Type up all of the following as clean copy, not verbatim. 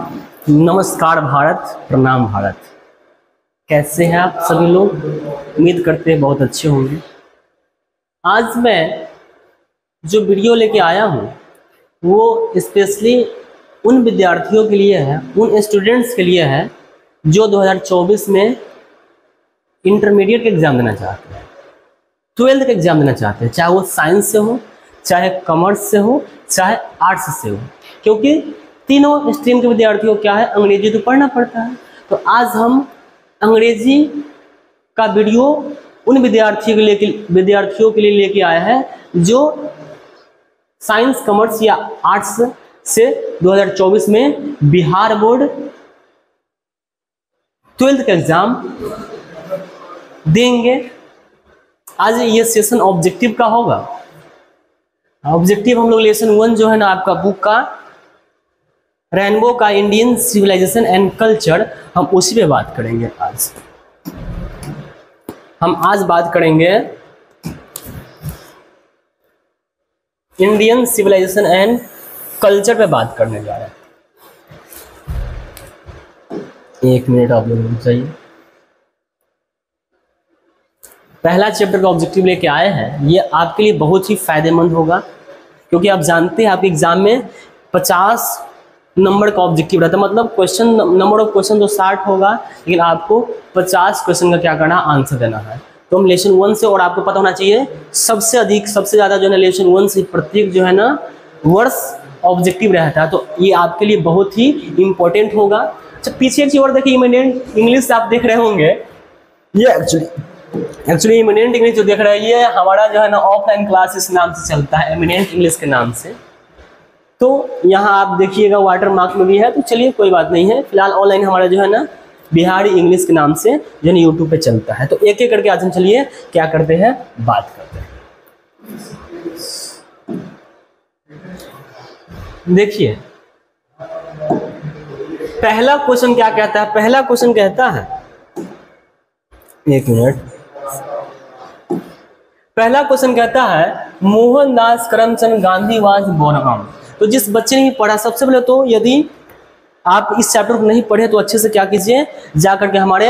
नमस्कार भारत, प्रणाम भारत। कैसे हैं आप सभी लोग? उम्मीद करते हैं बहुत अच्छे होंगे। आज मैं जो वीडियो लेके आया हूँ वो स्पेशली उन विद्यार्थियों के लिए है, उन स्टूडेंट्स के लिए है जो 2024 में इंटरमीडिएट का एग्ज़ाम देना चाहते हैं, 12th का एग्ज़ाम देना चाहते हैं, चाहे वो साइंस से हो, चाहे कॉमर्स से हो, चाहे आर्ट्स से हो, क्योंकि तीनों स्ट्रीम के विद्यार्थियों को क्या है, अंग्रेजी तो पढ़ना पड़ता है। तो आज हम अंग्रेजी का वीडियो उन विद्यार्थियों के लिए लेके आए हैं जो साइंस, कॉमर्स या आर्ट्स से 2024 में बिहार बोर्ड 12th का एग्जाम देंगे। आज ये सेशन ऑब्जेक्टिव का होगा। ऑब्जेक्टिव हम लोग लेसन 1 जो है ना आपका बुक का, रेनबो का इंडियन सिविलाइजेशन एंड कल्चर, हम उसी पे बात करेंगे। आज बात करेंगे इंडियन सिविलाइजेशन एंड कल्चर पे बात करने जा रहे हैं। 1 मिनट आप लोग रुक जाइए। पहला चैप्टर का ऑब्जेक्टिव लेके आए हैं, ये आपके लिए बहुत ही फायदेमंद होगा, क्योंकि आप जानते हैं आपके एग्जाम में 50 नंबर का ऑब्जेक्टिव रहता है, मतलब क्वेश्चन नंबर ऑफ क्वेश्चन तो 60 होगा, लेकिन आपको 50 क्वेश्चन का क्या करना है, आंसर देना है। तो हम लेसन 1 से, और आपको पता होना चाहिए सबसे ज़्यादा जो है लेसन 1 से प्रत्येक जो है ना वर्ष ऑब्जेक्टिव रहता है, तो ये आपके लिए बहुत ही इंपॉर्टेंट होगा। अच्छा, पीछे एक चीज और देखिए, इमिनेंट इंग्लिश आप देख रहे होंगे, ये एक्चुअली इमिनेंट इंग्लिश जो देख रहे हैं ये हमारा जो है ना ऑफलाइन क्लासेस नाम से चलता है, इमिनेंट इंग्लिश के नाम से। तो यहाँ आप देखिएगा वाटर मार्क में भी है, तो चलिए कोई बात नहीं है। फिलहाल ऑनलाइन हमारा जो है ना बिहारी इंग्लिश के नाम से जो है यूट्यूब पे चलता है। तो एक एक करके आज हम चलिए क्या करते हैं, बात करते हैं। देखिए पहला क्वेश्चन क्या कहता है, पहला क्वेश्चन कहता है, 1 मिनट। पहला क्वेश्चन कहता है मोहनदास करमचंद गांधी वाज बोर्न। तो जिस बच्चे ने पढ़ा, सबसे पहले तो यदि आप इस चैप्टर को नहीं पढ़े तो अच्छे से क्या कीजिए, जा करके हमारे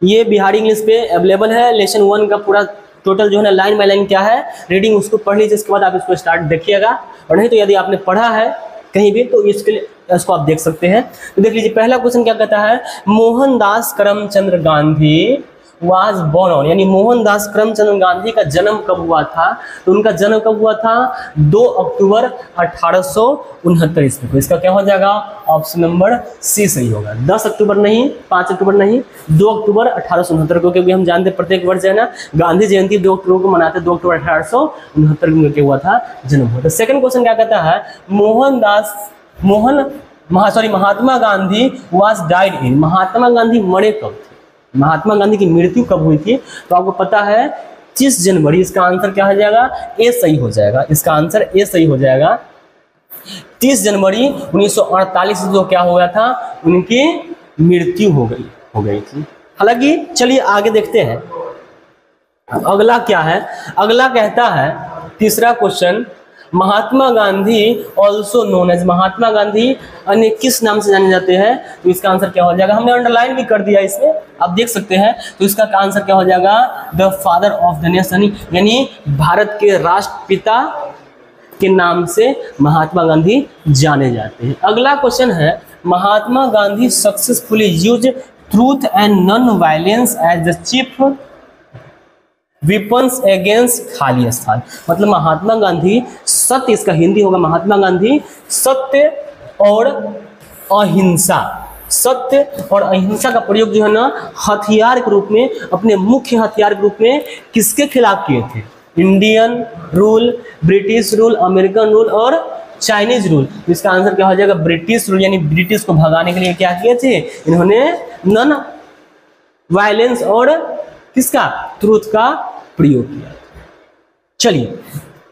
ये बिहारी इंग्लिश पे अवेलेबल है, लेसन 1 का पूरा टोटल जो है ना लाइन बाय लाइन क्या है रीडिंग, उसको पढ़ लीजिए। इसके बाद आप इसको स्टार्ट देखिएगा, और नहीं तो यदि आपने पढ़ा है कहीं भी तो इसके लिए इसको आप देख सकते हैं। तो देख लीजिए पहला क्वेश्चन क्या कहता है, Mohandas Karamchand Gandhi was born on, यानी मोहनदास करमचंद गांधी का जन्म कब हुआ था। तो उनका जन्म कब हुआ था, 2 अक्टूबर 1869 ईस्वी को। इसका क्या हो जाएगा, ऑप्शन नंबर सी सही होगा। 10 अक्टूबर नहीं, 5 अक्टूबर नहीं, 2 अक्टूबर 1869 को, क्योंकि हम जानते हैं प्रत्येक वर्ष है ना गांधी जयंती 2 अक्टूबर को मनाते हैं। 2 अक्टूबर 1869 को क्या हुआ था, जन्म हुआ था। सेकंड क्वेश्चन क्या कहता है, Mahatma Gandhi was died in, Mahatma Gandhi मरे कब थे, महात्मा गांधी की मृत्यु कब हुई थी। तो आपको पता है 30 जनवरी। इसका आंसर क्या हो जाएगा, ए सही हो जाएगा। इसका आंसर ए सही हो जाएगा। 30 जनवरी 1948 जो क्या हो गया था, उनकी मृत्यु हो गई थी। हालांकि चलिए आगे देखते हैं अगला क्या है। अगला कहता है, तीसरा question, Mahatma Gandhi also known as, Mahatma Gandhi अन्य किस नाम से जाने जाते हैं। तो इसका आंसर क्या हो जाएगा, हमने अंडरलाइन भी कर दिया इसमें, आप देख सकते हैं। तो इसका आंसर क्या हो जाएगा, the father of the nation, यानी भारत के राष्ट्रपिता के नाम से महात्मा गांधी जाने जाते हैं। अगला क्वेश्चन है, Mahatma Gandhi successfully use truth and non violence as the chief weapons against Khalistan. मतलब महात्मा गांधी सत्य, इसका हिंदी होगा महात्मा गांधी सत्य और अहिंसा, सत्य और अहिंसा का प्रयोग जो है ना हथियार के रूप में, अपने मुख्य हथियार के रूप में किसके खिलाफ किए थे, Indian rule, British rule, American rule और चाइनीज रूल। इसका आंसर क्या हो जाएगा, ब्रिटिश रूल, यानी ब्रिटिश को भगाने के लिए क्या किए थे इन्होंने, नॉन वायलेंस और किसका, ट्रूथ का प्रयोग किया। चलिए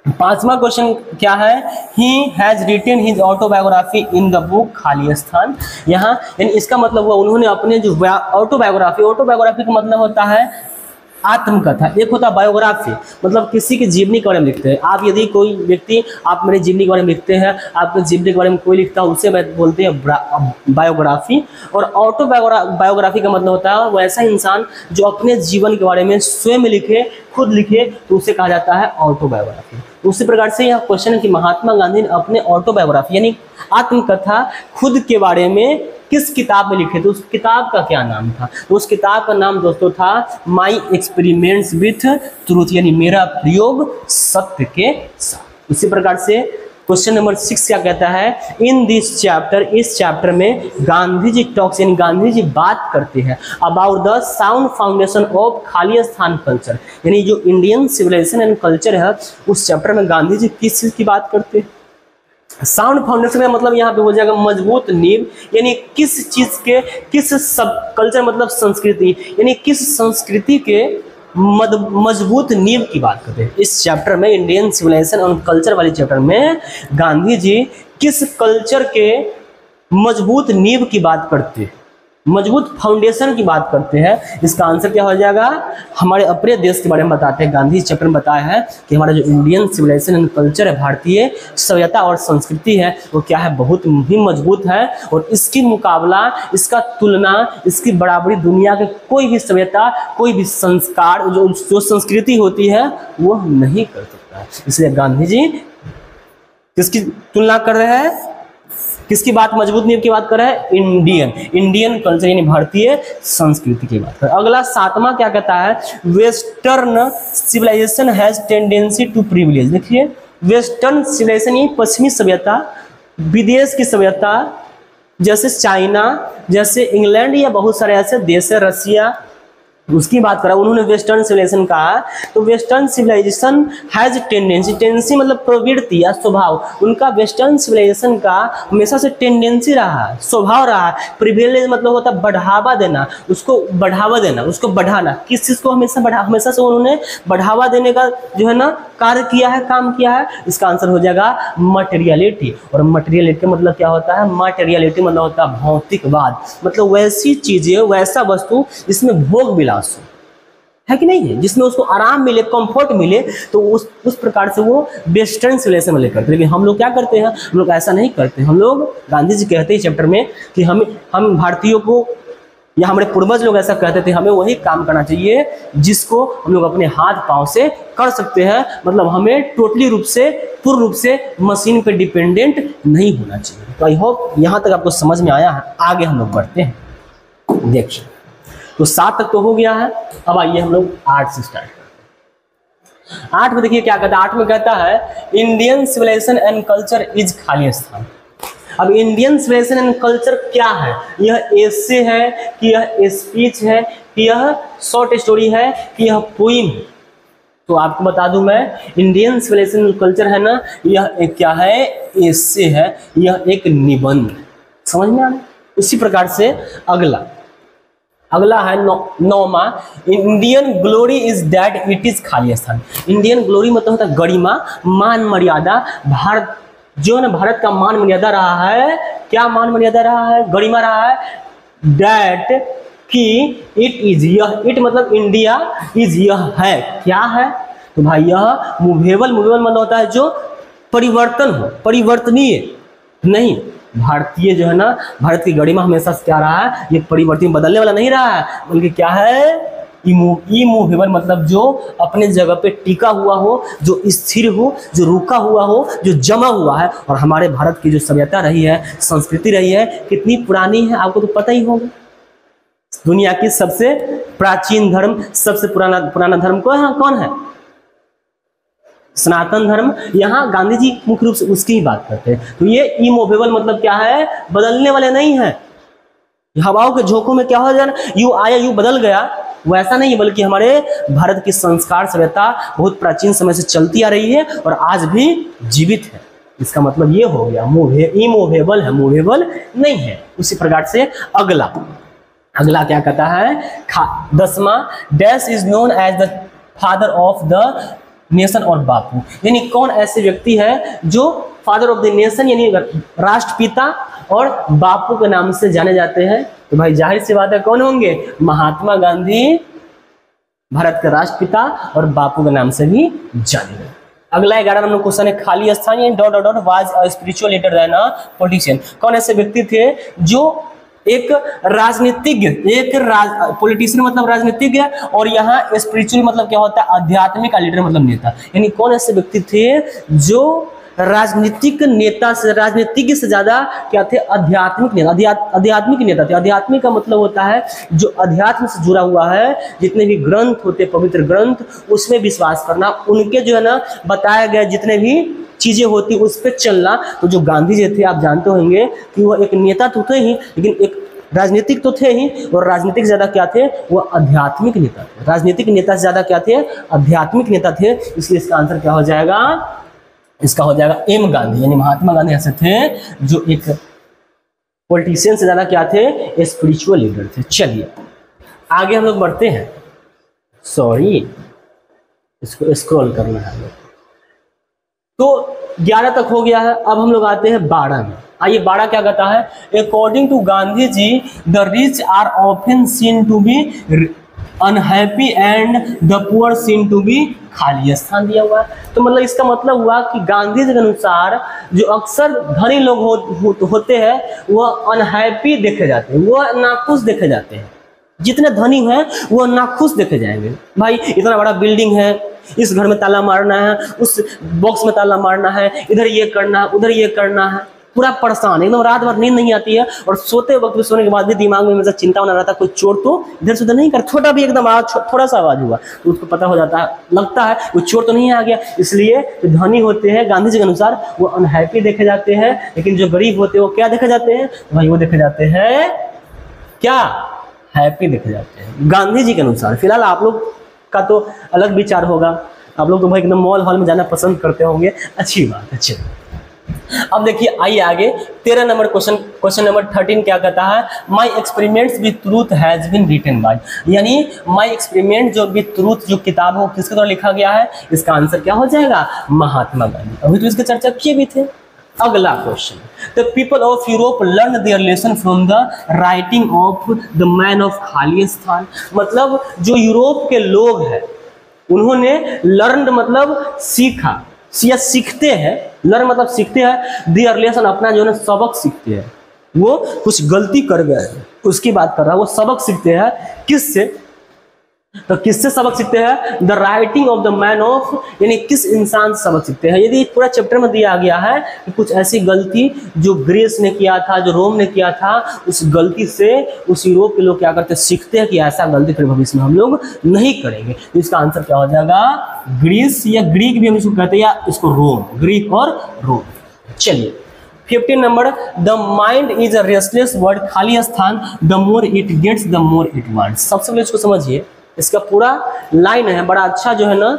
पांचवा क्वेश्चन क्या है, he has written his autobiography in the book खालिस्तान। यहाँ यानी इसका मतलब हुआ उन्होंने अपने जो ऑटोबायोग्राफी का मतलब होता है आत्मकथा, एक होता है बायोग्राफी, मतलब किसी की जीवनी के बारे में लिखते हैं। आप यदि कोई व्यक्ति आप मेरी जीवनी के बारे में लिखते हैं, आपके जीवनी के बारे में कोई लिखता है, उसे बोलते हैं बायोग्राफी। और ऑटोबायोग्राफी का मतलब होता है वैसा इंसान जो अपने जीवन के बारे में स्वयं लिखे, खुद लिखे, तो उसे कहा जाता है ऑटोबायोग्राफी। उसी प्रकार से यह क्वेश्चन है कि महात्मा गांधी ने अपने ऑटोबायोग्राफी यानी आत्मकथा खुद के बारे में किस किताब में लिखे थे, उस किताब का क्या नाम था? तो उस किताब का नाम दोस्तों था माई एक्सपेरिमेंट्स विथ ट्रूथ, यानी मेरा प्रयोग सत्य के साथ। इसी प्रकार से क्वेश्चन नंबर 6 क्या कहता है, इन दिस चैप्टर, इस चैप्टर में गांधी जी टॉक्स यानी गांधी जी बात करते हैं about the sound foundation of Khalistan culture, यानी जो इंडियन सिविलाइजेशन एंड कल्चर है, उस चैप्टर में गांधी जी किस चीज की बात करते हैं? साउंड फाउंडेशन का मतलब यहाँ पे हो जाएगा मजबूत नींव, यानी किस चीज के, किस सब कल्चर मतलब संस्कृति, यानी किस संस्कृति के मजबूत नींव की बात करते हैं। इस चैप्टर में इंडियन सिविलाइजेशन और कल्चर वाले चैप्टर में गांधी जी किस कल्चर के मजबूत नींव की बात करते हैं, मजबूत फाउंडेशन की बात करते हैं? इसका आंसर क्या हो जाएगा? हमारे अपने देश के बारे में बताते हैं। गांधी चैप्टर में बताया है कि हमारा जो इंडियन सिविलाइजेशन एंड कल्चर है, भारतीय सभ्यता और संस्कृति है, वो क्या है? बहुत ही मजबूत है, और इसकी मुकाबला, इसका तुलना, इसकी बराबरी दुनिया के कोई भी सभ्यता, कोई भी संस्कार, जो संस्कृति होती है, वो नहीं कर सकता। इसलिए गांधी जी किसकी तुलना कर रहे हैं? किसकी बात, मजबूत नींव की बात कर रहे हैं? इंडियन कल्चर यानी भारतीय संस्कृति की बात कर रहे हैं। अगला 7वां क्या कहता है, western civilization has tendency to privilege. देखिए वेस्टर्न सिविलाइजेशन यानी पश्चिमी सभ्यता, विदेश की सभ्यता, जैसे चाइना, जैसे इंग्लैंड या बहुत सारे ऐसे देश है, रसिया, उसकी बात करा। उन्होंने वेस्टर्न सिविलाइजेशन कहा, तो western civilization has tendency, tendency मतलब प्रवृत्ति या स्वभाव, उनका वेस्टर्न सिविलाइजेशन का हमेशा से टेंडेंसी रहा है, स्वभाव रहा है। प्रिविलेज मतलब होता है बढ़ावा देना, उसको बढ़ावा देना, उसको बढ़ाना, किस चीज को हमेशा से उन्होंने बढ़ावा देने का जो है ना कार्य किया है, काम किया है। इसका आंसर हो जाएगा मटेरियलिटी। और मटेरियलिटी मतलब क्या होता है? मटेरियलिटी मतलब होता है भौतिकवाद, मतलब वैसी चीजें, वैसा वस्तु जिसमें भोग विलास है कि नहीं है, जिसमें उसको आराम मिले, कंफर्ट मिले, तो उस प्रकार से वो वेस्टर्न सिविलाइजेशन वाले करते हैं। लेकिन हम लोग क्या करते हैं? हम लोग ऐसा नहीं करते। हम लोग, गांधी जी कहते हैं चैप्टर में कि हम भारतीयों को या हमारे पूर्वज लोग ऐसा कहते थे, हमें वही काम करना चाहिए जिसको हम लोग अपने हाथ पांव से कर सकते हैं, मतलब हमें टोटली रूप से, पूर्ण रूप से मशीन पे डिपेंडेंट नहीं होना चाहिए। तो आई होप यहाँ तक आपको समझ में आया है। आगे हम लोग बढ़ते हैं। देखिए तो 7 तक तो हो गया है, अब आइए हम लोग 8 से स्टार्ट करते हैं। 8 में देखिए क्या कहता है, 8 में कहता है Indian civilization and culture is खालिस्तान। अब इंडियन सिविलाइजेशन एंड कल्चर क्या है? यह एसे है कि यह स्पीच है कि यह शॉर्ट स्टोरी है कि यह पोइम है? तो आपको बता दूं मैं, इंडियन सिविलाइजेशन एंड कल्चर है ना, यह एक क्या है? एसे है, यह एक निबंध। समझ में आ रहा है? इसी प्रकार से अगला है 9वां, Indian glory is that it is Khalistan. Indian glory मतलब होता है गरिमा, मान मर्यादा। भारत जो है ना, भारत का मान मर्यादा रहा है, क्या मान मर्यादा रहा है? गरिमा रहा है। दैट कि इट इज, यह, इट मतलब इंडिया, इज यह है, क्या है? तो भाई यह मूवेबल मतलब होता है जो परिवर्तन हो, परिवर्तनीय नहीं। भारतीय जो है ना, भारत की गरिमा हमेशा से क्या रहा है? ये परिवर्तन, बदलने वाला नहीं रहा है, बल्कि क्या है? इमूवेबल मतलब जो अपने जगह पे टिका हुआ हो, जो स्थिर हो, जो रुका हुआ हो, जो जमा हुआ है। और हमारे भारत की जो सभ्यता रही है, संस्कृति रही है, कितनी पुरानी है आपको तो पता ही होगा। दुनिया की सबसे प्राचीन धर्म, सबसे पुराना धर्म कौन है? सनातन धर्म। यहाँ गांधी जी मुख्य रूप से उसकी ही बात करते हैं। तो ये इमूवेबल मतलब क्या है? बदलने वाले नहीं है। हवाओं के झोंकों में क्या हो जाए, यू आया यू बदल गया, वैसा नहीं है, बल्कि हमारे भारत की संस्कार सभ्यता बहुत प्राचीन समय से चलती आ रही है और आज भी जीवित है। इसका मतलब ये हो गया इमूवेबल है, मूवेबल नहीं है। उसी प्रकार से अगला क्या कहता है? 10वां, dash is known as the father of the nation or Bapu, यानी कौन ऐसे व्यक्ति है जो फादर ऑफ द नेशन यानी राष्ट्रपिता और बापू के नाम से जाने जाते हैं? तो भाई जाहिर सी बात है, कौन होंगे? महात्मा गांधी भारत के राष्ट्रपिता और बापू के नाम से भी जाने गए। अगला 11 नंबर क्वेश्चन है, खाली स्थान यानी dot dot dot was a spiritual leader than a politician. कौन ऐसे व्यक्ति थे जो एक राजनीतिज्ञ, पॉलिटिशियन मतलब राजनीतिज्ञ, और यहाँ स्पिरिचुअल मतलब क्या होता है, आध्यात्मिक, लीडर मतलब नेता। यानी कौन ऐसे व्यक्ति थे जो राजनीतिक नेता से, राजनीतिज्ञ से ज्यादा क्या थे, आध्यात्मिक नेता, आध्यात्मिक नेता थे। आध्यात्मिक का मतलब होता है जो अध्यात्म से जुड़ा हुआ है, जितने भी ग्रंथ होते, पवित्र ग्रंथ, उसमें विश्वास करना, उनके जो है ना बताए गए जितने भी चीजें होती उस पर चलना। तो जो गांधी जी थे, आप जानते होंगे कि वो एक नेता तो थे ही, लेकिन एक राजनीतिक तो थे ही, और राजनीतिक ज्यादा क्या थे, वो आध्यात्मिक नेता थे। राजनीतिक नेता से ज्यादा क्या थे, आध्यात्मिक नेता थे। इसलिए इसका आंसर क्या हो जाएगा, इसका हो जाएगा एम गांधी, यानी महात्मा गांधी ऐसे थे जो एक पॉलिटिशियन से ज्यादा क्या थे, स्पिरिचुअल लीडर थे। चलिए आगे हम लोग बढ़ते हैं, सॉरी इसको स्क्रॉल करना है। तो 11 तक हो गया है, अब हम लोग आते हैं 12 में। आइए 12 क्या कहता है, according to Gandhi ji the rich are often seen to be unhappy and the poor seen to be, खाली स्थान दिया हुआ है। तो मतलब इसका मतलब हुआ कि गांधी जी के अनुसार जो अक्सर धनी लोग होते हैं वह अनहैप्पी देखे जाते हैं, वह नाखुश देखे जाते हैं। जितने धनी हैं वो नाखुश देखे जाएंगे। भाई इतना बड़ा बिल्डिंग है, इस घर में ताला मारना है, उस बॉक्स में ताला मारना है, इधर ये करना है, उधर ये करना है, पूरा परेशान, एकदम रात भर नींद नहीं आती है, और सोते वक्त भी, सोने के बाद भी दिमाग में हमेशा चिंता बना रहता है, कोई चोर तो इधर से उधर नहीं कर, छोटा भी एकदम आवाज, थोड़ा सा आवाज हुआ तो उसको पता हो जाता है, लगता है वो चोर तो नहीं आ गया। इसलिए जो धनी होते हैं गांधी जी के अनुसार वो अनहैप्पी देखे जाते हैं, लेकिन जो गरीब होते हैं वो क्या देखे जाते हैं, भाई वो देखे जाते हैं क्या, हैप्पी देखे जाते हैं गांधी जी के अनुसार। फिलहाल आप लोग का तो अलग विचार होगा, आप लोग तो भाई एकदम मॉल हॉल में जाना पसंद करते होंगे, अच्छी बात है। चलिए अब देखिए, आइए आगे 13 नंबर क्वेश्चन नंबर 13 क्या कहता है, my experiments with truth has been written by, यानी माई एक्सपेरिमेंट जो विद ट्रूथ जो किताब है वो किसके द्वारा लिखा गया है, इसका आंसर क्या हो जाएगा, महात्मा गांधी। अभी तो इसकी चर्चा किए भी थे। अगला question, the people of Europe learn their lesson from the writing of the man of Khalistan, मतलब जो यूरोप के लोग हैं उन्होंने लर्न मतलब सीखा, या सीखते हैं, लर्न मतलब सीखते हैं, देयर लेसन अपना जो है सबक सीखते हैं। वो कुछ गलती कर गए उसकी बात कर रहा है, वो सबक सीखते हैं किससे, तो किससे सबक सीखते हैं, the writing of the man of, यानी किस इंसान से सबक सीखते हैं। यदि पूरा चैप्टर में दिया गया है कि कुछ ऐसी गलती जो ग्रीस ने किया था, जो रोम ने किया था, उस गलती से उस यूरोप के लोग क्या करते हैं, सीखते हैं कि ऐसा गलती फिर भविष्य में हम लोग नहीं करेंगे। तो इसका आंसर क्या हो जाएगा, ग्रीस, या ग्रीक भी हम इसको कहते हैं, या इसको रोम, ग्रीक और रोम। चलिए 15 नंबर, the mind is a restless word, खाली स्थान, the more it gets the more it wants. सबसे पहले इसको समझिए, इसका पूरा लाइन है, बड़ा अच्छा जो है ना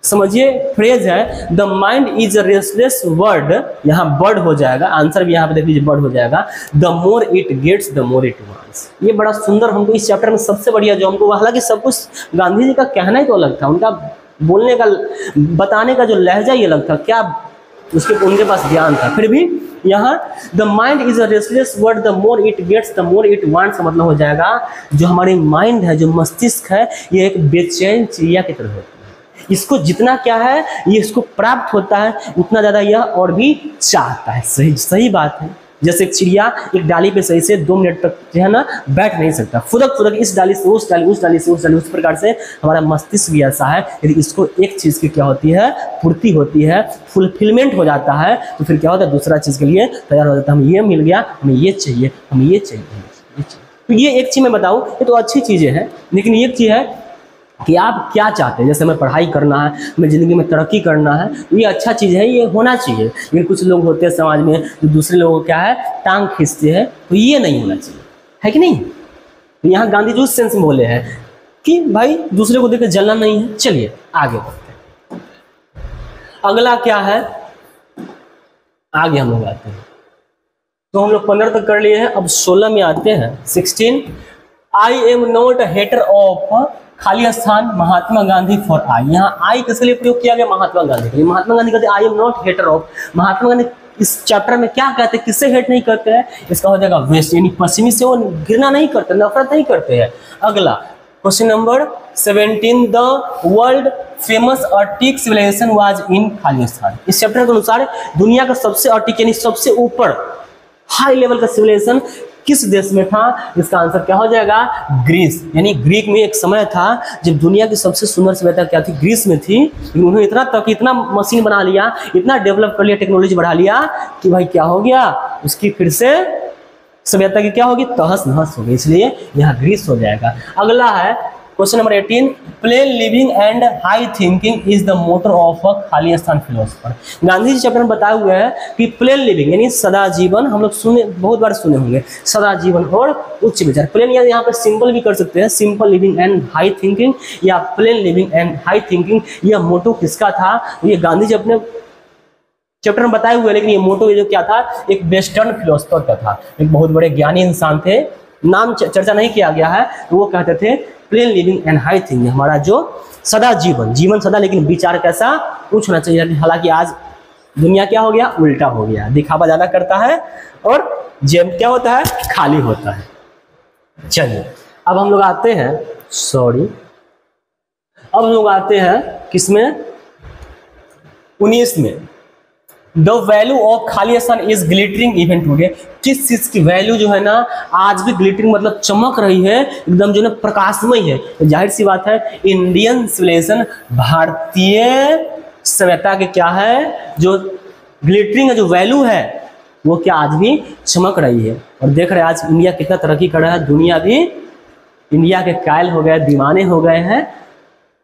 समझिए फ्रेज है, the mind is a restless word, यहाँ बर्ड हो जाएगा, आंसर भी यहाँ पे देख लीजिए बर्ड हो जाएगा, the more it gets the more it wants. ये बड़ा सुंदर हमको इस चैप्टर में सबसे बढ़िया जो हमको, हालांकि सब कुछ गांधी जी का कहना ही तो अलग था, उनका बोलने का, बताने का जो लहजा ही अलग था, क्या उनके पास ज्ञान था, फिर भी यहाँ the mind is a restless word, the more it gets the more it wants का मतलब हो जाएगा जो हमारी माइंड है, जो मस्तिष्क है, ये एक बेचैन चिड़िया की तरह होती है। इसको जितना क्या है ये इसको प्राप्त होता है, उतना ज़्यादा यह और भी चाहता है। सही बात है। जैसे एक चिड़िया एक डाली पे सही से 2 मिनट तक जो है ना बैठ नहीं सकता, फुदक इस डाली से उस डाली, उस डाली से उस डाली, उस प्रकार से हमारा मस्तिष्क भी ऐसा है। यदि इसको एक चीज़ की क्या होती है, पूर्ति होती है, फुलफिलमेंट हो जाता है, तो फिर क्या होता है, दूसरा चीज़ के लिए तैयार हो जाता है। हमें ये मिल गया, हमें ये चाहिए, हमें ये चाहिए, ये चाहिए। तो ये एक चीज़ मैं बताऊँ, ये तो अच्छी चीज़ें हैं, लेकिन एक चीज़ है कि आप क्या चाहते हैं। जैसे हमें पढ़ाई करना है, हमें ज़िंदगी में तरक्की करना है, ये अच्छा चीज़ है, ये होना चाहिए। लेकिन कुछ लोग होते हैं समाज में जो दूसरे लोगों को क्या है टांग खींचते हैं, तो ये नहीं होना चाहिए, है कि नहीं। तो यहाँ गांधी जी उस सेंस में बोले हैं कि भाई दूसरे को देखकर जलना नहीं है। चलिए आगे बढ़ते हैं। अगला क्या है, आगे हम लोग आते हैं। तो हम लोग 15 तक कर लिए हैं, अब 16 में आते हैं। 16, I am not a hater of खाली स्थान महात्मा गांधी फॉर आई। यहाँ आई किसके लिए प्रयोग किया गया, महात्मा गांधी के लिए। महात्मा गांधी कहते हैं I am not hater of. Mahatma Gandhi इस चैप्टर में क्या कहते हैं, किससे हेट नहीं करते हैं, इसका हो जाएगा वेस्ट, यानी पश्चिमी से वो घृणा नहीं करते, नफरत नहीं करते हैं। अगला question number 17 the world famous arctic civilisation was in Khalistan. इस चैप्टर के अनुसार दुनिया का सबसे अर्टिक यानी सबसे ऊपर हाई लेवल का सिविलाइजेशन किस देश में था? इसका आंसर क्या हो जाएगा? ग्रीस। यानी ग्रीक में एक समय था जब दुनिया की सबसे सुंदर सभ्यता क्या थी? ग्रीस में थी। उन्होंने इतना तक इतना मशीन बना लिया, इतना डेवलप कर लिया, टेक्नोलॉजी बढ़ा लिया कि भाई क्या हो गया, उसकी फिर से सभ्यता की क्या होगी? तहस नहस होगी। इसलिए यहाँ ग्रीस हो जाएगा। अगला है question number 18, plain living and high thinking is the motor of a खालिस्तान फिलोसफर। गांधी जी चैप्टर में बताए हुए हैं कि प्लेन लिविंग यानी सदा जीवन, हम लोग सुने बहुत बार सुने होंगे, सदा जीवन और उच्च विचार। प्लेन या यहाँ पे सिंपल भी कर सकते हैं, simple living and high thinking या plain living and high thinking. यह मोटो किसका था? ये गांधी जी अपने चैप्टर में बताए हुए, लेकिन ये मोटो जो क्या था? एक वेस्टर्न फिलोसफर का था, एक बहुत बड़े ज्ञानी इंसान थे, नाम चर्चा नहीं किया गया है। तो वो कहते थे plane living and high thinking, हमारा जो सदा जीवन, जीवन सदा लेकिन विचार कैसा? कुछ होना चाहिए। हालांकि आज दुनिया क्या हो गया? उल्टा हो गया, दिखावा ज्यादा करता है और जेब क्या होता है? खाली होता है। चलिए अब हम लोग आते हैं, अब हम लोग आते हैं किसमें? 19 में। The value of Khalistan is glittering even today. किस चीज की वैल्यू जो है ना आज भी ग्लिटरिंग मतलब चमक रही है, एकदम जो है प्रकाशमय है। तो जाहिर सी बात है इंडियन सिविलाइजेशन, भारतीय सभ्यता के क्या है? जो ग्लिटरिंग है, जो वैल्यू है, वो क्या आज भी चमक रही है। और देख रहे हैं आज इंडिया कितना तरक्की कर रहा है, दुनिया भी इंडिया के कायल हो गए, दीवाने हो गए हैं।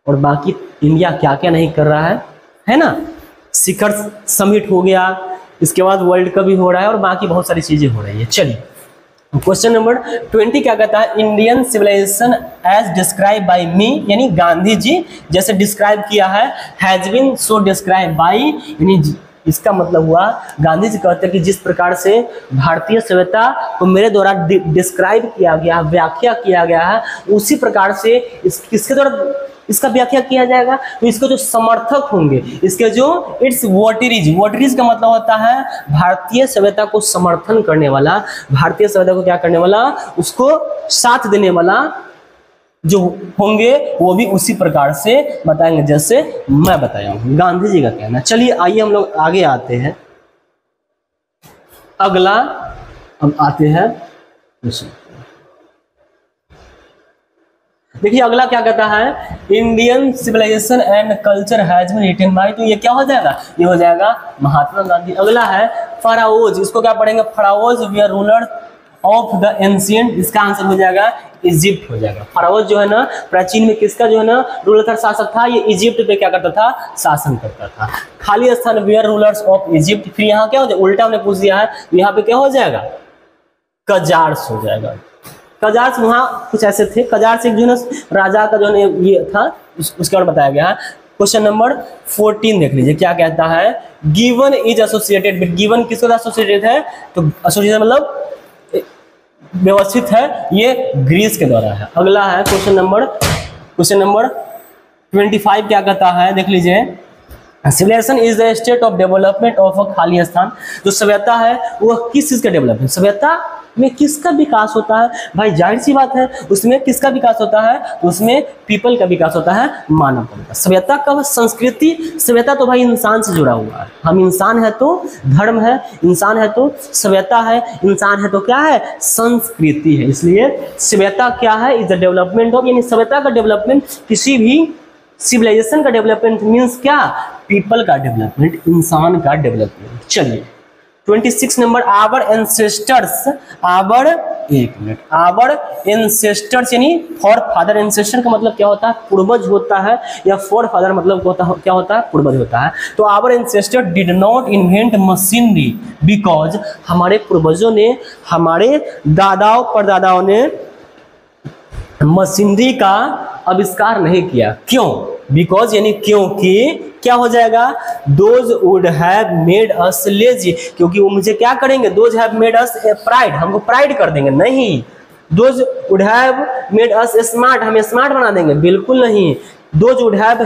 और बाकी इंडिया क्या क्या नहीं कर रहा है ना? शिखर समिट हो गया, इसके बाद वर्ल्ड कप भी हो रहा है और बाकी बहुत सारी चीजें हो रही है। चलिए क्वेश्चन नंबर 20 क्या कहता है? Indian civilisation as describe by me, यानी गांधी जी जैसे डिस्क्राइब किया है, has been so describe by, यानी इसका मतलब हुआ गांधी जी कहते हैं कि जिस प्रकार से भारतीय सभ्यता को मेरे द्वारा डिस्क्राइब किया गया, व्याख्या किया गया है, उसी प्रकार से किसके द्वारा इसका व्याख्या किया जाएगा? तो इसके जो समर्थक होंगे, इसके जो इट्स वोटरीज का मतलब होता है भारतीय सभ्यता को समर्थन करने वाला, भारतीय सभ्यता को क्या करने वाला? उसको साथ देने वाला जो होंगे, वो भी उसी प्रकार से बताएंगे जैसे मैं बताया हूं, गांधी जी का कहना। चलिए आइए हम लोग आगे आते हैं। अगला हम आते हैं, देखिए अगला क्या कहता है? Indian civilization and culture has been written by, तो ये क्या हो जाएगा? ये हो जाएगा महात्मा गांधी। अगला है फराओज, इसको क्या पढ़ेंगे? Pharaohs we are ruler of the ancient, इसका आंसर हो जाएगा इजिप्ट हो जाएगा। फराओज जो है ना प्राचीन में किसका जो है ना रूलर था, शासक था? ये इजिप्ट पे क्या करता था? शासन करता था। खालिस्तान we are rulers of Egypt. फिर यहाँ क्या हो जाएगा? उल्टा हमने पूछ दिया है, यहाँ पे क्या हो जाएगा? कजार्स हो जाएगा। कजार्स वहाँ कुछ ऐसे थे, कजार्स एक जो है राजा का जो है ये था, उसके बारे में बताया गया है। क्वेश्चन नंबर 14 देख लीजिए क्या कहता है? Given is associated with, given किसके साथ एसोसिएटेड है? तो एसोसिएटेड मतलब व्यवस्थित है, ये ग्रीस के द्वारा है। अगला है क्वेश्चन नंबर 25 क्या कहता है? देख लीजिए, civilization is the state of development of a खालिस्तान। जो सभ्यता है वह किस चीज का डेवलपमेंट, सभ्यता में किसका विकास होता है? भाई जाहिर सी बात है उसमें किसका विकास होता है? उसमें पीपल का विकास होता है, मानव का विकास। सभ्यता का संस्कृति, सभ्यता तो भाई इंसान से जुड़ा हुआ है। हम इंसान है तो धर्म है, इंसान है तो सभ्यता है, इंसान है तो क्या है? संस्कृति है। इसलिए सभ्यता क्या है? इज द डेवलपमेंट ऑफ, यानी सभ्यता का डेवलपमेंट, किसी भी सिविलाइजेशन का डेवलपमेंट मीन्स क्या? पीपल का डेवलपमेंट, इंसान का डेवलपमेंट। चलिए 26 नंबर, आवर एंसेस्टर्स, आवर एंसेस्टर्स यानी फॉर फादर। एंसेस्टर का मतलब क्या होता है? पूर्वज होता है, या फॉर फादर मतलब क्या होता है? पूर्वज होता है। तो our ancestor did not invent machinery because, हमारे पूर्वजों ने, हमारे दादाओं परदादाओं ने मशीनरी का आविष्कार नहीं किया। क्यों? बिकॉज यानी क्योंकि क्या हो जाएगा? Those would have made us lazy, क्योंकि वो मुझे क्या करेंगे? Those have made us pride, हमको प्राइड कर देंगे। नहीं, those would have made us smart, हमें स्मार्ट बना देंगे। बिल्कुल नहीं। Those would have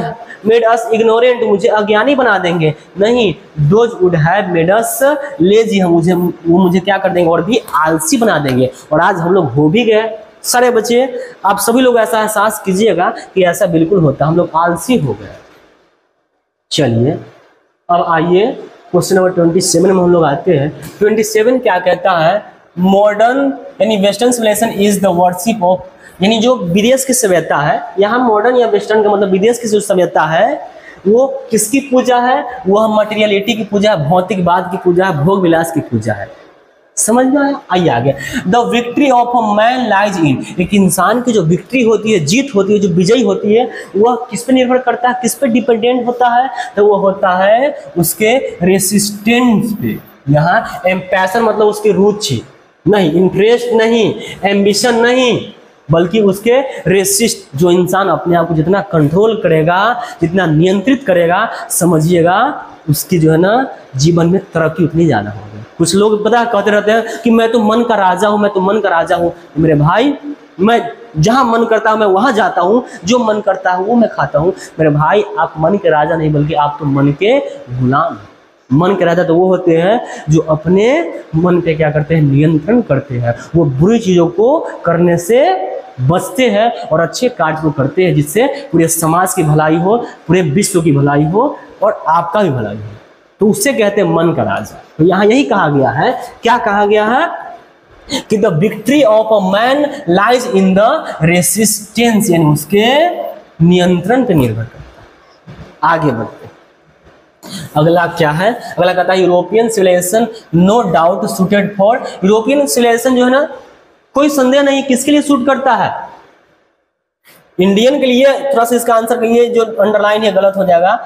made us ignorant, मुझे अज्ञानी बना देंगे। नहीं, those would have made us lazy, वो मुझे क्या कर देंगे? और भी आलसी बना देंगे। और आज हम लोग हो भी गए, सारे बच्चे आप सभी लोग ऐसा एहसास कीजिएगा कि ऐसा बिल्कुल होता है, हम लोग आलसी हो गए। चलिए अब आइए क्वेश्चन नंबर 27 में हम लोग आते हैं। 27 क्या कहता है, मॉडर्न यानी western civilization is the worship of, यानी जो विदेश की सभ्यता है, यहाँ मॉडर्न या वेस्टर्न का मतलब विदेश की जो सभ्यता है वो किसकी पूजा है, वह मटेरियलिटी की पूजा है, भौतिकवाद की पूजा है, भोग विलास की पूजा है। समझ में आया? आइए आगे। The victory of a man lies in, एक इंसान की जो विक्ट्री होती है, जीत होती है, जो विजयी होती है, वह किस पे निर्भर करता है, किस पे डिपेंडेंट होता है, तो वो होता है उसके रेसिस्टेंस पे। यहाँ पैशन मतलब उसकी रुचि नहीं, इंटरेस्ट नहीं, एम्बिशन नहीं, बल्कि उसके रेसिस्ट, जो इंसान अपने आप को जितना कंट्रोल करेगा, जितना नियंत्रित करेगा, समझिएगा उसकी जो है ना जीवन में तरक्की उतनी ज्यादा होगी। कुछ लोग पता कहते रहते हैं कि मैं तो मन का राजा हूं, मैं तो मन का राजा हूं। मेरे भाई, मैं जहां मन करता हूं मैं वहां जाता हूं, जो मन करता है वो मैं खाता हूं। मेरे भाई आप मन के राजा नहीं, बल्कि आप तो मन के गुलाम हैं। मन के राजा तो वो होते हैं जो अपने मन पे क्या करते हैं, नियंत्रण करते हैं, वो बुरी चीजों को करने से बचते हैं और अच्छे कार्य को करते हैं, जिससे पूरे समाज की भलाई हो, पूरे विश्व की भलाई हो और आपका भी भलाई हो, तो उससे कहते हैं मन का राजा। तो यहाँ यही कहा गया है, क्या कहा गया है कि the victory of a man lies in the resistance, यानी उसके नियंत्रण पर निर्भर करता है। आगे बढ़ते हैं, अगला क्या है, अगला कहता है European civilization no doubt suited for, European civilization जो है ना कोई संदेह नहीं किसके लिए सूट करता है, इंडियन के लिए। थोड़ा सा इसका आंसर कहिए, जो अंडरलाइन है गलत हो जाएगा,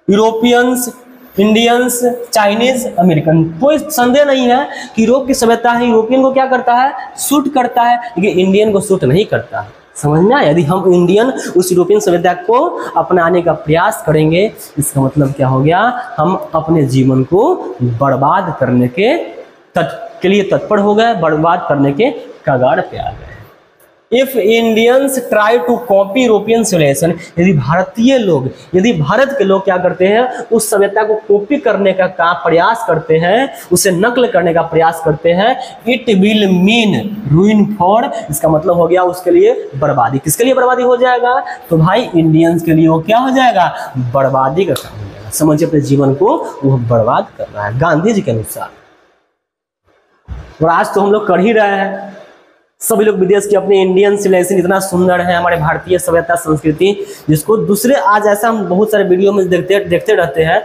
यूरोपियंस, इंडियंस, चाइनीज, अमेरिकन, कोई संदेह नहीं है कि यूरोप की सभ्यता है, यूरोपियन को क्या करता है, सूट करता है, लेकिन इंडियन को सूट नहीं करता है। समझ में आया? यदि हम इंडियन उस यूरोपियन सभ्यता को अपनाने का प्रयास करेंगे, इसका मतलब क्या हो गया, हम अपने जीवन को बर्बाद करने के लिए तत्पर हो गए, बर्बाद करने के कगार पे आ गए। If Indians try to copy European civilization, यदि भारतीय लोग, यदि भारत के लोग क्या करते हैं, उस सभ्यता को कॉपी करने का प्रयास करते हैं, उसे नकल करने का प्रयास करते हैं, इट विल मीन रूइन फॉर, इसका मतलब हो गया उसके लिए बर्बादी। किसके लिए बर्बादी हो जाएगा, तो भाई इंडियंस के लिए वो क्या हो जाएगा, बर्बादी का काम हो जाएगा। समझिए अपने जीवन को वो बर्बाद कर रहा है गांधी जी के अनुसार, और आज तो हम लोग कर ही रहे हैं। सभी लोग विदेश की अपनी इंडियन सिविलाइजेशन इतना सुंदर है, हमारे भारतीय सभ्यता संस्कृति, जिसको दूसरे आज ऐसा हम बहुत सारे वीडियो में देखते रहते हैं।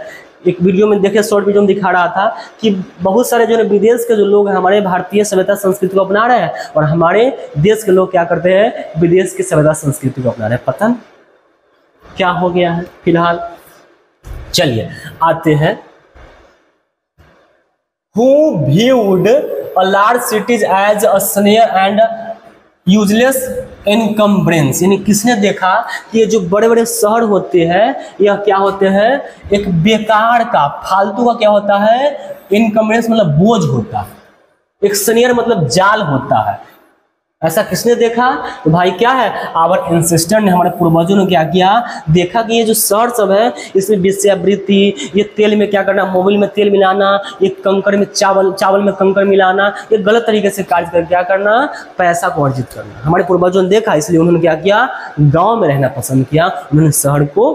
एक वीडियो में देखे, शॉर्ट वीडियो में दिखा रहा था कि बहुत सारे जो विदेश के जो लोग हैं हमारे भारतीय सभ्यता संस्कृति को अपना रहे हैं, और हमारे देश के लोग क्या करते हैं, विदेश की सभ्यता संस्कृति को अपना रहे हैं। पता नहीं क्या हो गया है फिलहाल। चलिए आते हैं, who viewed a large cities as a snare and useless encumbrance, यानी किसने देखा कि ये जो बड़े बड़े शहर होते हैं यह क्या होते हैं, एक बेकार का, फालतू का क्या होता है, इनकम्ब्रेंस मतलब बोझ होता है, एक स्नेयर मतलब जाल होता है। ऐसा किसने देखा, तो भाई क्या है, आवर एंसेस्टर ने, हमारे पूर्वजों ने क्या किया, देखा कि ये जो शहर सब है इसमें वेश्यावृत्ति, ये तेल में क्या करना, मोबिल में तेल मिलाना, ये कंकड़ में चावल में कंकड़ मिलाना, ये गलत तरीके से कार्य कर क्या करना, पैसा को अर्जित करना। हमारे पूर्वजों ने देखा, इसलिए उन्होंने क्या किया, गाँव में रहना पसंद किया, उन्होंने शहर को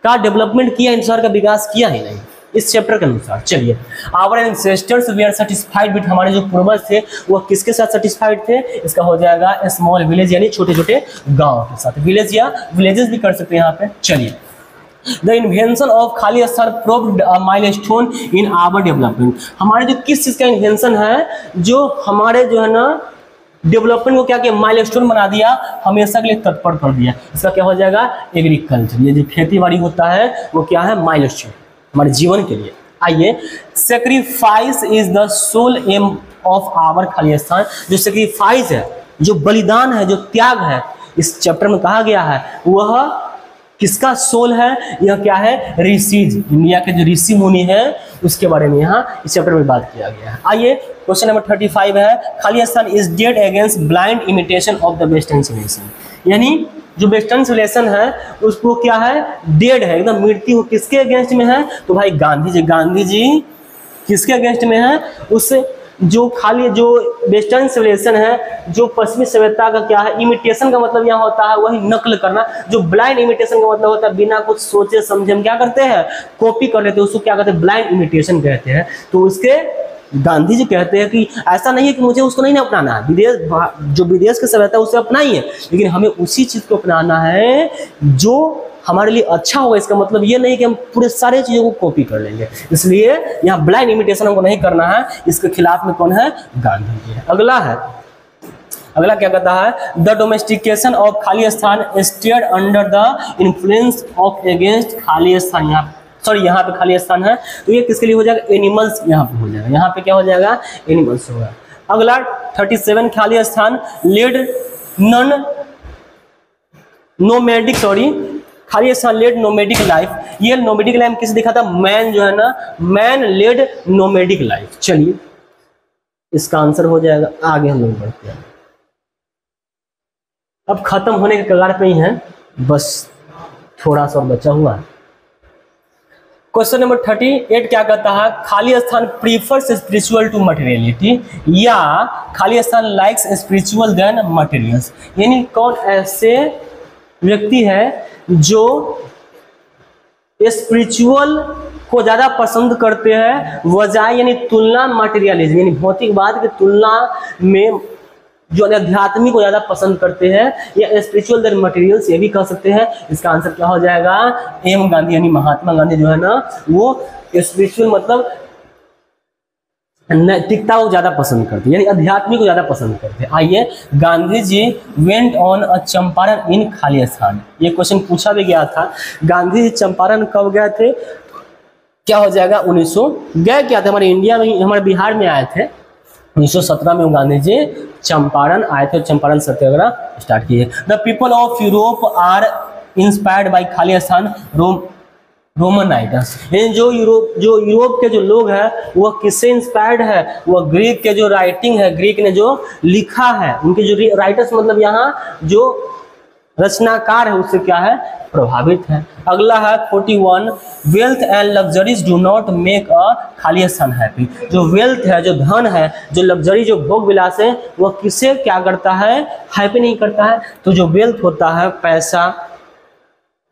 का डेवलपमेंट किया, इन शहर का विकास किया ही नहीं। इस चैप्टर के अनुसार चलिए, our ancestors we are satisfied with, हमारे जो पूर्वज थे वो किसके साथ सेटिस्फाइड थे, इसका हो जाएगा स्मॉल विलेज, यानी छोटे छोटे गांव के साथ, विलेज या विलेजेस भी कर सकते हैं यहाँ पे। चलिए, द इन्वेंशन ऑफ खाली स्थल proved a milestone in our development, हमारे जो किस चीज का इन्वेंशन है, जो हमारे जो है ना डेवलपमेंट को क्या किया, माइलस्टोन बना दिया, हमेशा के लिए तत्पर कर दिया। इसका क्या हो जाएगा, एग्रीकल्चर, ये जो खेती बाड़ी होता है वो क्या है, माइलस्टोन हमारे जीवन के लिए। आइए, sacrifice is the soul aim of our खालिस्तान, जो सेक्रीफाइस है, जो बलिदान है, जो त्याग है, इस चैप्टर में कहा गया है, वह किसका सोल है, यह क्या है, ऋषिज, इंडिया के जो ऋषि मुनि है उसके बारे में यहाँ इस चैप्टर में बात किया गया है। आइए, क्वेश्चन नंबर 35 है, खालिस्तान is dead against blind imitation of the western civilization, यानी जो वेस्टर्न सिविलाइजेशन है उसको क्या है, डेड है, एकदम मृत्यु किसके अगेंस्ट में है, तो भाई गांधी जी। गांधी जी किसके अगेंस्ट में है, उस जो खाली जो वेस्टर्न सिविलाइजेशन है, जो पश्चिमी सभ्यता का क्या है, इमिटेशन का मतलब यहाँ होता है वही नकल करना। जो ब्लाइंड इमिटेशन का मतलब होता है बिना कुछ सोचे समझे हम क्या करते हैं, कॉपी कर लेते हैं, उसको क्या कहते हैं, ब्लाइंड इमिटेशन कहते हैं। तो उसके गांधी जी कहते हैं कि ऐसा नहीं है कि मुझे उसको नहीं अपनाना है, विदेश जो विदेश की सभ्यता है उसे अपनाइए, लेकिन हमें उसी चीज को अपनाना है जो हमारे लिए अच्छा होगा। इसका मतलब ये नहीं कि हम पूरे सारे चीजों को कॉपी कर लेंगे, इसलिए यहाँ ब्लाइंड इमिटेशन हमको नहीं करना है। इसके खिलाफ में कौन है, गांधी जी है। अगला क्या कहता है, द डोमेस्टिकेशन ऑफ खालिस्तान stayed under the influence of against खालिस्तान। यहाँ पे खालिस्तान है, तो ये किसके लिए हो जाएगा, एनिमल्स यहाँ पे हो जाएगा, यहाँ पे क्या हो जाएगा, एनिमल्स होगा। अगला 37 खालिस्तान लेड खालिस्तान लेड नोमैडिक लाइफ। ये नोमैडिक लाइफ किसे दिखा था, मैन जो है ना, मैन लेड नोमैडिक लाइफ। चलिए इसका आंसर हो जाएगा। आगे हम लोग बढ़ते हैं, अब खत्म होने के कगार पे ही है, बस थोड़ा सा और बचा हुआ है। क्वेश्चन नंबर 38 क्या कहता है, Khalistan prefers spiritual to materiality या Khalistan likes spiritual than materials. यानी कौन ऐसे व्यक्ति है जो स्पिरिचुअल को ज्यादा पसंद करते हैं वजाय यानी तुलना मटेरियलिज्म, यानी भौतिकवाद की तुलना में जो आध्यात्मिक को ज्यादा पसंद करते हैं, या स्पिरिचुअल देन मटेरियल्स ये भी कह सकते हैं। इसका आंसर क्या हो जाएगा, एम गांधी यानी महात्मा गांधी जो है ना वो स्पिरिचुअल मतलब नैतिकता को ज्यादा पसंद करते हैं, यानी आध्यात्मिक को ज्यादा पसंद करते हैं। आइए, Gandhi ji went on a Champaran इन खालिस्तान। ये क्वेश्चन पूछा भी गया था, गांधी जी चंपारण कब गए थे, क्या हो जाएगा 1900 गए क्या थे, हमारे इंडिया में हमारे बिहार में आए थे 1917 में गांधी जी चंपारण आए थे, चंपारण सत्याग्रह स्टार्ट किए। The people of Europe are inspired by Khalistan रोमनाइटस। जो यूरोप के जो लोग हैं वह किससे इंस्पायर्ड है, वह ग्रीक के जो राइटिंग है, ग्रीक ने जो लिखा है, उनके जो राइटर्स मतलब यहाँ जो रचनाकार है उससे क्या है, प्रभावित है। अगला है 41 wealth and luxuries do not make a Khalistan happy. जो वेल्थ है, जो धन है, जो लग्जरी, जो भोग विलास है, वह किसे क्या करता है, हैप्पी नहीं करता है। तो जो वेल्थ होता है, पैसा,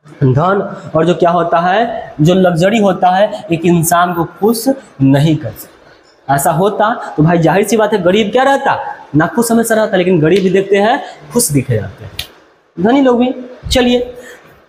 धन, और जो क्या होता है, जो लग्जरी होता है, एक इंसान को खुश नहीं कर सकता। ऐसा होता तो भाई जाहिर सी बात है गरीब क्या रहता, ना खुश हमेशा रहता, लेकिन गरीब भी देखते हैं खुश दिखे जाते हैं, धनी लोग भी। चलिए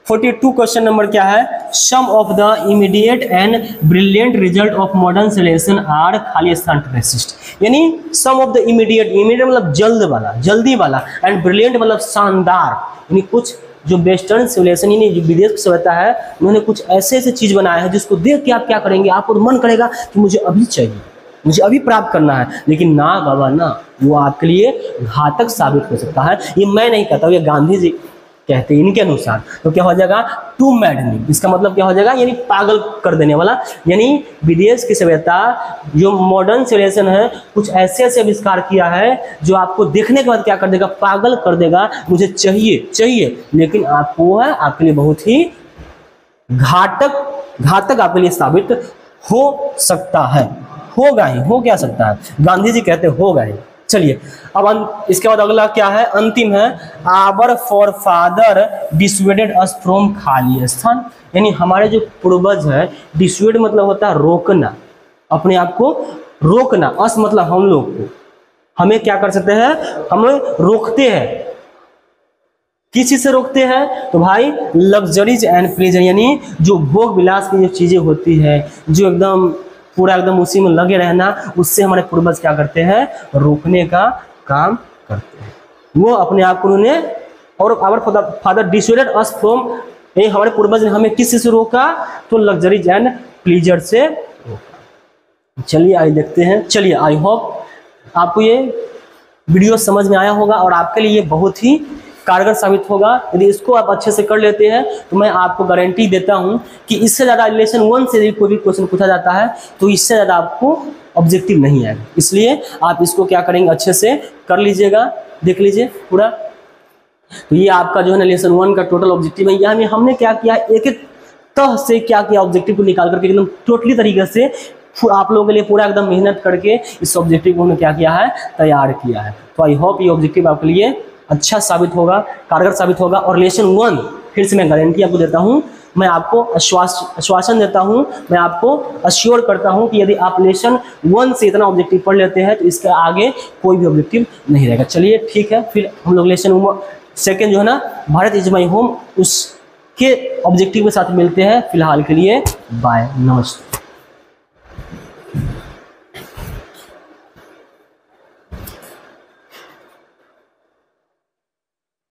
42 क्वेश्चन नंबर क्या है, some of the immediate and brilliant result of modern civilisation are Khalistan to resist. यानी सम ऑफ द इमीडिएट मतलब जल्दी वाला, एंड ब्रिलियंट मतलब शानदार, यानी कुछ जो वेस्टर्न सिविलाइजेशन यानी जो विदेश की सभ्यता है, उन्होंने कुछ ऐसे चीज बनाया है जिसको देख के आप क्या करेंगे, आपको मन करेगा कि मुझे अभी चाहिए, मुझे अभी प्राप्त करना है, लेकिन ना बाबा ना, वो आपके लिए घातक साबित हो सकता है। ये मैं नहीं कहता हूँ, ये गांधी जी कहते हैं इनके अनुसार। तो क्या हो जाएगा, टू मैडनिंग। इसका मतलब क्या हो जाएगा, यानी पागल कर देने वाला। यानी विदेश की सभ्यता जो मॉडर्न सिविलाइजेशन है, कुछ ऐसे आविष्कार किया है जो आपको देखने के बाद क्या कर देगा, पागल कर देगा, मुझे चाहिए, लेकिन आपको वो है आपके लिए बहुत ही घातक आपके लिए साबित हो सकता है, होगा ही, हो क्या सकता है, गांधी जी कहते होगा ही। चलिए अब इसके बाद अगला क्या है, अंतिम है, our forefather dissuaded us from Khalistan. यानी हमारे जो पूर्वज है, डिसवेड मतलब होता है रोकना, अपने आप को रोकना, अस मतलब हम लोग को, हमें क्या कर सकते हैं, हमें रोकते हैं। किस चीज से रोकते हैं, तो भाई लग्जरीज एंड प्लेजर, यानी जो भोग विलास की जो चीजें होती है, जो एकदम उसी में लगे रहना, उससे हमारे पूर्वज क्या करते हैं, रोकने का काम करते हैं। वो अपने आप को उन्होंने, और our father dissuaded us from, हमारे पूर्वज ने हमें किस से रोका, तो लग्जरीज एंड प्लीजर से रोका। चलिए आइए देखते हैं। चलिए आई होप आपको ये वीडियो समझ में आया होगा और आपके लिए ये बहुत ही कारगर साबित होगा। यदि इसको आप अच्छे से कर लेते हैं तो मैं आपको गारंटी देता हूं कि इससे ज़्यादा रिलेशन 1 से कोई भी क्वेश्चन पूछा जाता है तो इससे ज़्यादा आपको ऑब्जेक्टिव नहीं आएगा। इसलिए आप इसको क्या करेंगे, अच्छे से कर लीजिएगा, देख लीजिए पूरा। तो ये आपका जो है ना लेसन 1 का टोटल ऑब्जेक्टिव है। यहाँ हमने क्या किया, एक एक तह से क्या किया, ऑब्जेक्टिव को निकाल करके एकदम टोटली तरीके से आप लोगों के लिए पूरा एकदम मेहनत करके इस ऑब्जेक्टिव को उन्होंने क्या किया है, तैयार किया है। तो आई होप ये ऑब्जेक्टिव आपके लिए अच्छा साबित होगा, कारगर साबित होगा। और लेसन 1 फिर से मैं गारंटी आपको देता हूँ, मैं आपको आश्वासन देता हूँ, मैं आपको अश्योर करता हूँ कि यदि आप लेसन 1 से इतना ऑब्जेक्टिव पढ़ लेते हैं तो इसके आगे कोई भी ऑब्जेक्टिव नहीं रहेगा। चलिए ठीक है, फिर हम लोग लेसन 2 जो है ना, भारत इज माई होम, उसके ऑब्जेक्टिव के साथ मिलते हैं। फिलहाल के लिए बाय, नमस्ते।